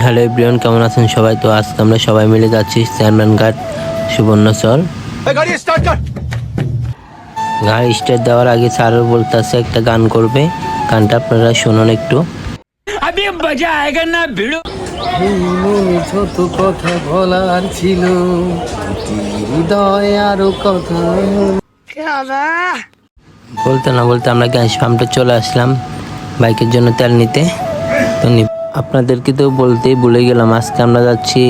Hello everyone, কেমন আছেন সবাই? তো আজকে আমরা সবাই মিলে যাচ্ছি চেয়ারম্যানঘাট সুবর্ণচর। গাড়ি স্টার্ট দেওয়ার আগে স্যার বলতেছে একটা গান করবে, গানটা আপনারা শুনুন একটু। যত কথা বলার ছিল, হৃদয় আরো কথা। বলতে না বলতে আমরা গ্যাস পাম্পে চলে আসলাম বাইকের জন্য তেল নিতে। তো আপনাদেরকে তো বলতেই ভুলে গেলাম, আজকে আমরা যাচ্ছি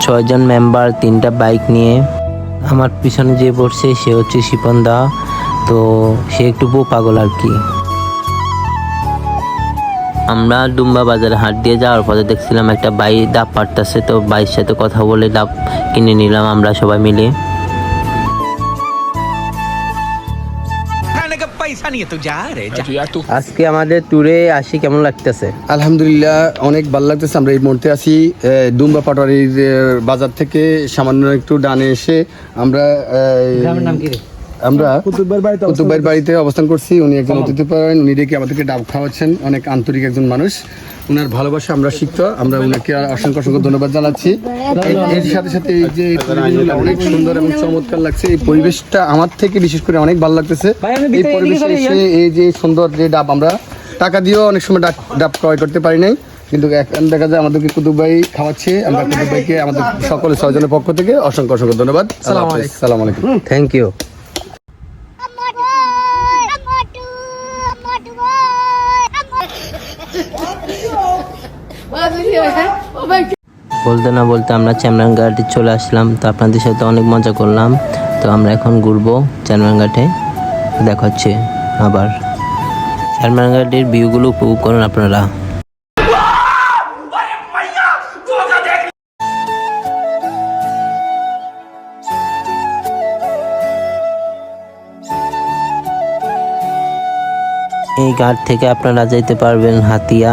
6 জন মেম্বার, 3টা বাইক নিয়ে। আমার পিছনে যে বসছে সে হচ্ছে শিপন দা, তো সে একটু পাগল আর কি। আমরা ডুম্বা বাজারে হাট দিয়ে যাওয়ার পথে দেখছিলাম একটা বাই ডাব পাড়তেছে, তো বাইর সাথে কথা বলে ডাব কিনে নিলাম আমরা সবাই মিলে। আজকে আমাদের ট্যুরে আসি, কেমন লাগতেছে? আলহামদুলিল্লাহ, অনেক ভালো লাগতেছে। আমরা এই মুহূর্তে আছি ডুম্বা পাটোয়ারির বাজার থেকে সামান্য একটু ডানে এসে আমরা কুতুবের বাড়িতে অবস্থান করছি। উনি একজন অতিথিপরায়ণ, উনি ডেকে আমাদেরকে ডাব খাওয়াচ্ছেন। অনেক আন্তরিক একজন মানুষ, উনার ভালোবাসা আমরা শিখতো। আমরা উনাকে অসংখ্য অসংখ্য ধন্যবাদ জানাচ্ছি। এর সাথে সাথে এই যে পরিবেশগুলো অনেক সুন্দর এবং চমৎকার লাগছে। এই পরিবেশটা আমার থেকে বিশেষ করে অনেক ভালো লাগতেছে। এই পরিবেশে এসে এই যে সুন্দর যে ডাব, আমরা টাকা দিয়েও অনেক সময় ডাব ক্রয় করতে পারি নাই, কিন্তু এখন দেখা যায় আমাদেরকে কুতুব ভাই খাওয়াচ্ছে। আমরা কুতুব ভাইকে আমাদের সকল 6 জনের পক্ষ থেকে অসংখ্য অসংখ্য ধন্যবাদ। আসসালামু আলাইকুম। Thank you. বলতে না বলতে আমরা চেয়ারম্যানঘাটে চলে আসলাম। তো আপনাদের সাথে অনেক মজা করলাম। তো আমরা এখন ঘুরবো চেয়ারম্যানঘাটে, দেখা হচ্ছে আবার। চেয়ারম্যানঘাটের ভিউগুলো উপভোগ করুন আপনারা। এই ঘাট থেকে আপনারা যেতে পারবেন হাতিয়া,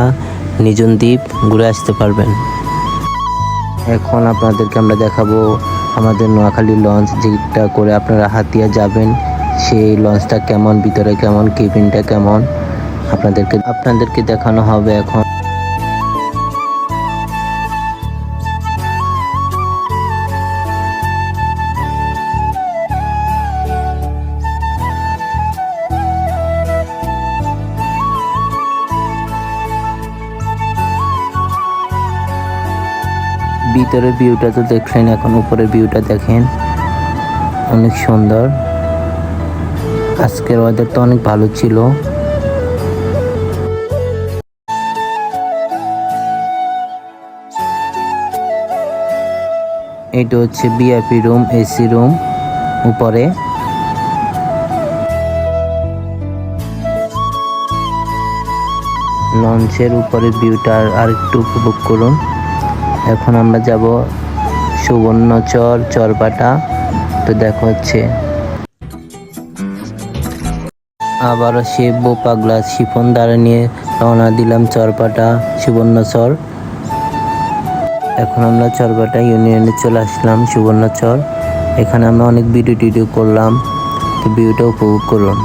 নিজন দ্বীপ, ঘুরে আসতে পারবেন। এখন আপনাদেরকে আমরা দেখাবো আমাদের নোয়াখালী লঞ্চ, যেটা করে আপনারা হাতিয়া যাবেন। সেই লঞ্চটা কেমন, ভিতরে কেমন, কেবিনটা কেমন, আপনাদেরকে দেখানো হবে এখন। ভিতরের ভিউটা তো দেখলেন, এখন উপরের ভিউটা দেখেন, অনেক সুন্দর। আজকের ওয়েদার তো অনেক ভালো ছিল। এটা হচ্ছে ভিআইপি রুম, এসি রুম উপরে। লঞ্চের উপরে ভিউটা আর একটু উপভোগ করুন। এখন আমরা যাব সুবর্ণচর, চরপাটা। তো দেখা হচ্ছে আবারও সে পাগলা শিফন দ্বারা নিয়ে রওনা দিলাম চরপাটা, সুবর্ণচর। এখন আমরা চরপাটা ইউনিয়নে চলে আসলাম, সুবর্ণচর। এখানে আমরা অনেক ভিডিও করলাম, তো ভিউটা উপভোগ করুন।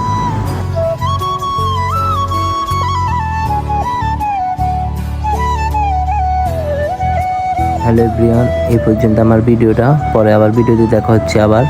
হ্যালো এভরিওয়ান, এই পর্যন্ত আমার ভিডিওটা। পরে আবার ভিডিওতে দেখা হচ্ছে আবার।